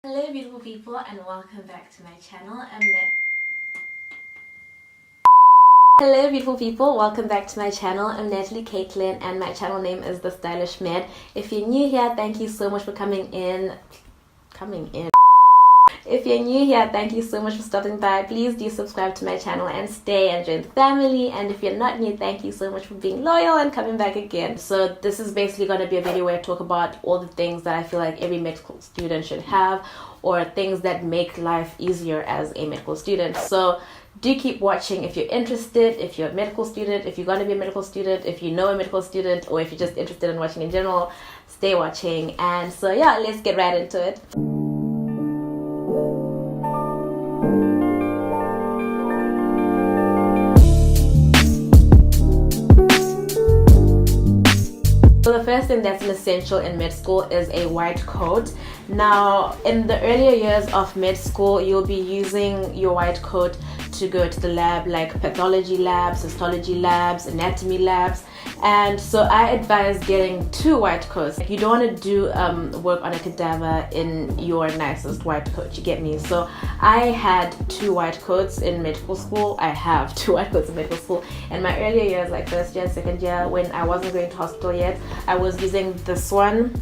Hello beautiful people and welcome back to my channel. Hello beautiful people, welcome back to my channel. I'm Natalie-Katelynn and my channel name is TheStylishMed. If you're new here, thank you so much for coming in. If you're new here, thank you so much for stopping by. Please do subscribe to my channel and stay and join the family. And if you're not new, thank you so much for being loyal and coming back again. So this is basically going to be a video where I talk about all the things that I feel like every medical student should have, or things that make life easier as a medical student. So do keep watching if you're interested, if you're a medical student, if you're going to be a medical student, if you know a medical student, or if you're just interested in watching in general, stay watching. And so yeah, let's get right into it. So the first thing that's an essential in med school is a white coat. Now, in the earlier years of med school, you'll be using your white coat to go to the lab, like pathology labs, histology labs, anatomy labs. And so I advise getting 2 white coats. You don't want to do work on a cadaver in your nicest white coat, you get me? So I had 2 white coats in medical school. I have 2 white coats in medical school. In my earlier years, like first year, second year, when I wasn't going to hospital yet, I was using this one.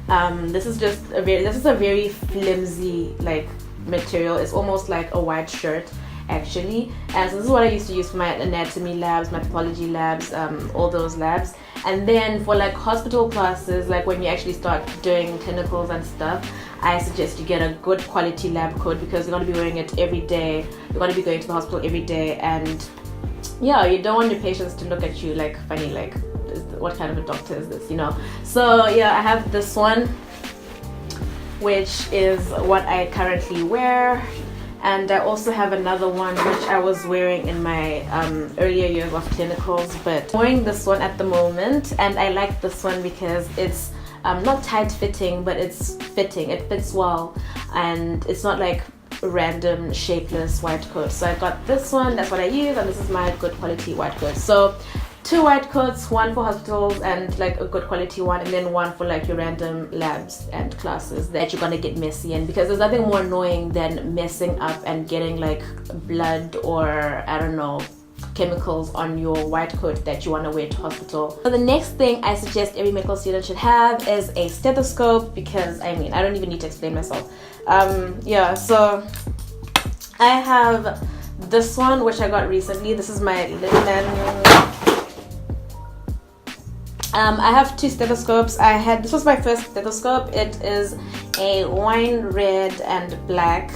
This is a very flimsy like material. It's almost like a white shirt actually, and so this is what I used to use for my anatomy labs, my pathology labs, all those labs. And then for like hospital classes, like when you actually start doing clinicals and stuff, I suggest you get a good quality lab coat, because you're going to be wearing it every day. You're going to be going to the hospital every day, and yeah, you don't want your patients to look at you like funny, like what kind of a doctor is this, you know? So yeah, I have this one, which is what I currently wear. And I also have another one which I was wearing in my earlier years of clinicals, but I'm wearing this one at the moment. And I like this one because it's not tight fitting, but it's fitting. It fits well, and it's not like random shapeless white coat. So I got this one, that's what I use, and this is my good quality white coat. So 2 white coats, 1 for hospitals and like a good quality one, and then 1 for like your random labs and classes that you're gonna get messy in, because there's nothing more annoying than messing up and getting like blood or I don't know, chemicals on your white coat that you want to wear to hospital. So the next thing I suggest every medical student should have is a stethoscope, because I mean, I don't even need to explain myself. Yeah, so I have this one which I got recently. This is my Linen. I have 2 stethoscopes. This was my first stethoscope. It is a wine red and black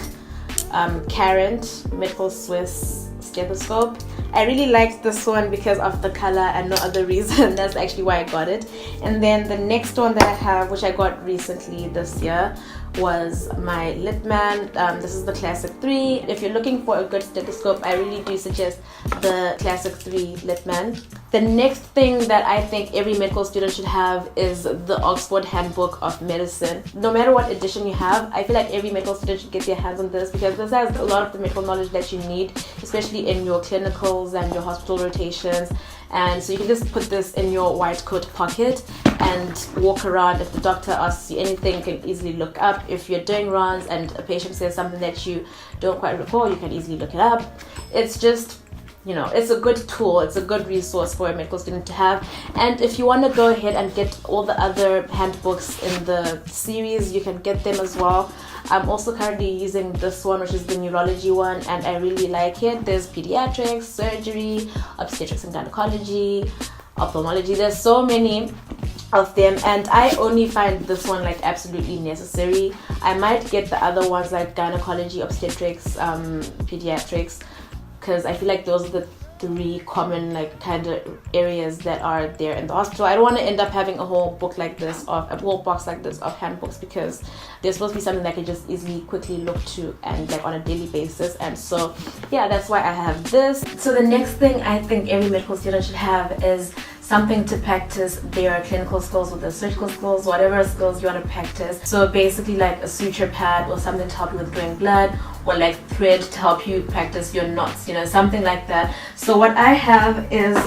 Carent Medical Swiss stethoscope. I really liked this one because of the color and no other reason. That's actually why I got it. And then the next one that I have, which I got recently this year, was my Littmann. This is the Classic 3. If you're looking for a good stethoscope, I really do suggest the Classic 3 Littmann. The next thing that I think every medical student should have is the Oxford Handbook of Medicine. No matter what edition you have, I feel like every medical student should get their hands on this, because this has a lot of the medical knowledge that you need, especially in your clinicals and your hospital rotations. And so you can just put this in your white coat pocket and walk around. If the doctor asks you anything, you can easily look up. If you're doing runs and a patient says something that you don't quite recall, you can easily look it up. It's just, you know, it's a good tool, it's a good resource for a medical student to have. And if you want to go ahead and get all the other handbooks in the series, you can get them as well. I'm also currently using this one, which is the neurology one, and I really like it. There's pediatrics, surgery, obstetrics and gynecology, ophthalmology. There's so many of them, and I only find this one like absolutely necessary. I might get the other ones like gynecology, obstetrics, pediatrics, because I feel like those are the 3 common like kind of areas that are there in the hospital. I don't want to end up having a whole book like this, of a whole box like this of handbooks, because there's supposed to be something that I can just easily quickly look to and like on a daily basis. And so yeah, that's why I have this. So the next thing I think every medical student should have is something to practice their clinical skills with their surgical skills, whatever skills you want to practice. So basically like a suture pad or something to help you with drawing blood, or like thread to help you practice your knots, you know, something like that. So what I have is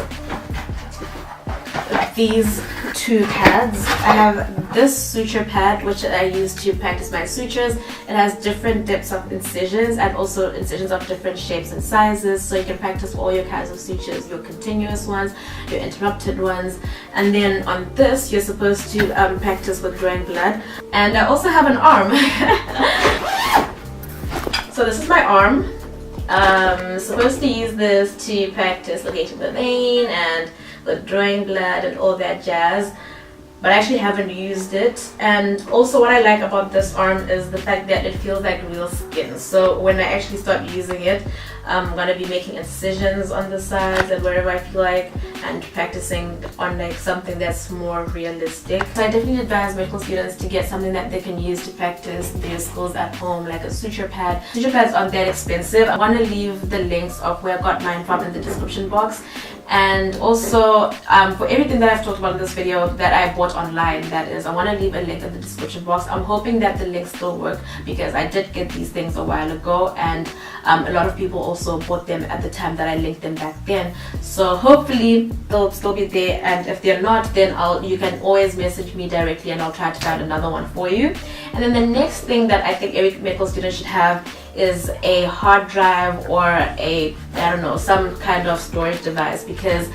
these two pads. I have this suture pad, which I use to practice my sutures. It has different depths of incisions and also incisions of different shapes and sizes, so you can practice all your kinds of sutures, your continuous ones, your interrupted ones. And then on this you're supposed to practice with drawing blood. And I also have an arm. So this is my arm. Supposed to use this to practice locating the vein and with drawing blood and all that jazz, but I actually haven't used it. And also what I like about this arm is the fact that it feels like real skin, so when I actually start using it, I'm gonna be making incisions on the sides and wherever I feel like, and practicing on like something that's more realistic. So I definitely advise medical students to get something that they can use to practice their skills at home, like a suture pad. Suture pads aren't that expensive. I want to leave the links of where I got mine from in the description box. And also for everything that I've talked about in this video that I bought online, that is, I want to leave a link in the description box. I'm hoping that the links still work because I did get these things a while ago, and a lot of people also bought them at the time that I linked them back then. So hopefully they'll still be there, and if they're not, then you can always message me directly and I'll try to find another one for you. And then the next thing that I think every medical student should have is a hard drive or I don't know, some kind of storage device, because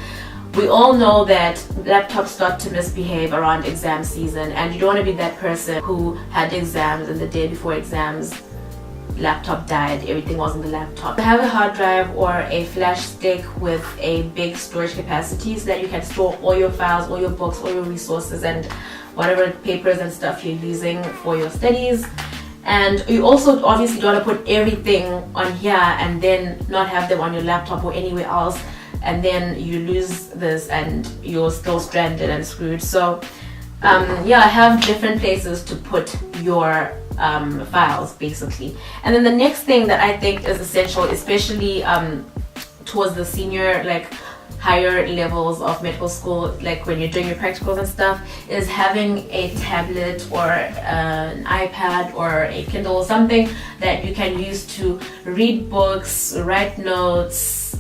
we all know that laptops start to misbehave around exam season, and you don't want to be that person who had exams and the day before exams laptop died, everything was on the laptop. Have a hard drive or a flash stick with a big storage capacity so that you can store all your files, all your books, all your resources and whatever papers and stuff you're using for your studies. And you also obviously don't want to put everything on here and then not have them on your laptop or anywhere else, and then you lose this and you're still stranded and screwed. So yeah, have different places to put your files basically. And then the next thing that I think is essential, especially towards the senior, like higher levels of medical school, like when you're doing your practicals and stuff, is having a tablet or an iPad or a Kindle, something that you can use to read books, write notes,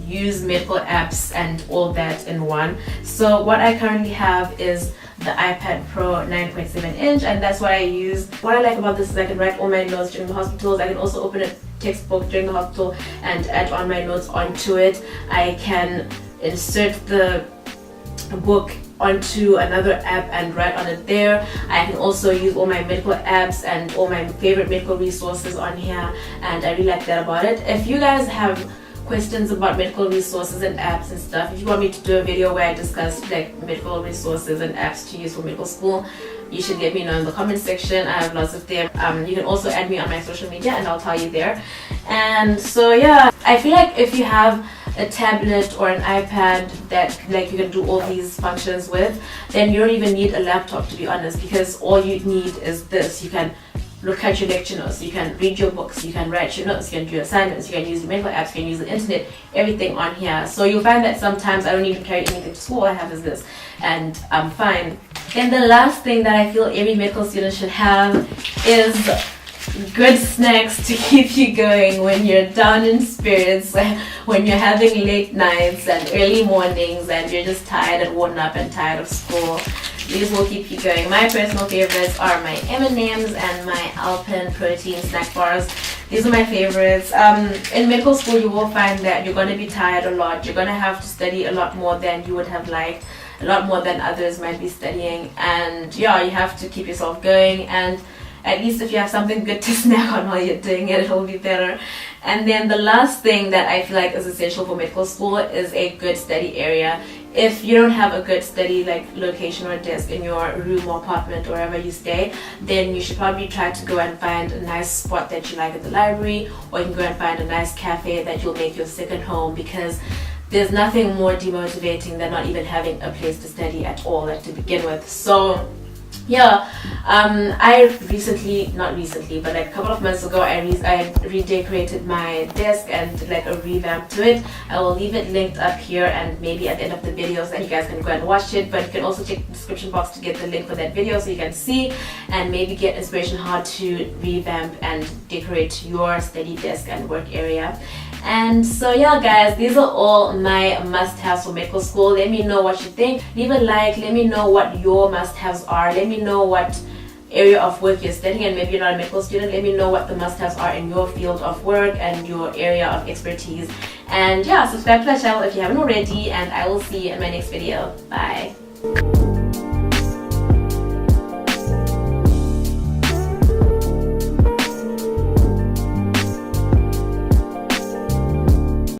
use medical apps and all that in one. So what I currently have is the iPad Pro 9.7 inch, and that's what I use. What I like about this is I can write all my notes during the hospitals. I can also open a textbook during the hospital and add on my notes onto it. I can insert the book onto another app and write on it there. I can also use all my medical apps and all my favorite medical resources on here, and I really like that about it. If you guys have questions about medical resources and apps and stuff, if you want me to do a video where I discuss like medical resources and apps to use for medical school, you should let me know in the comment section. I have lots of them. You can also add me on my social media and I'll tell you there. And so yeah, I feel like if you have a tablet or an iPad that like you can do all these functions with, then you don't even need a laptop, to be honest, because all you need is this. You can look at your lecture notes, you can read your books, you can write your notes, you can do your assignments, you can use your medical apps, you can use the internet, everything on here. So you'll find that sometimes I don't even carry anything to school. All I have is this, and I'm fine. And the last thing that I feel every medical student should have is good snacks to keep you going when you're down in spirits, when you're having late nights and early mornings and you're just tired and worn up and tired of school. These will keep you going. My personal favorites are my M&Ms and my Alpen protein snack bars. These are my favorites. In medical school, you will find that you're going to be tired a lot. You're going to have to study a lot more than you would have liked, a lot more than others might be studying. And yeah, you have to keep yourself going, and at least if you have something good to snack on while you're doing it, it'll be better. And then the last thing that I feel like is essential for medical school is a good study area. If you don't have a good study like location or desk in your room or apartment or wherever you stay, then you should probably try to go and find a nice spot that you like at the library, or you can go and find a nice cafe that you'll make your second home, because there's nothing more demotivating than not even having a place to study at all, like to begin with. So yeah, I not recently, but like a couple of months ago, I redecorated my desk and did like a revamp to it. I will leave it linked up here and maybe at the end of the video so that you guys can go and watch it. But you can also check the description box to get the link for that video so you can see and maybe get inspiration how to revamp and decorate your study desk and work area. And so yeah guys, these are all my must-haves for medical school. Let me know what you think. Leave a like. Let me know what your must-haves are. Let me know what area of work you're studying, and maybe you're not a medical student. Let me know what the must-haves are in your field of work and your area of expertise. And yeah, subscribe to my channel if you haven't already, and I will see you in my next video. Bye.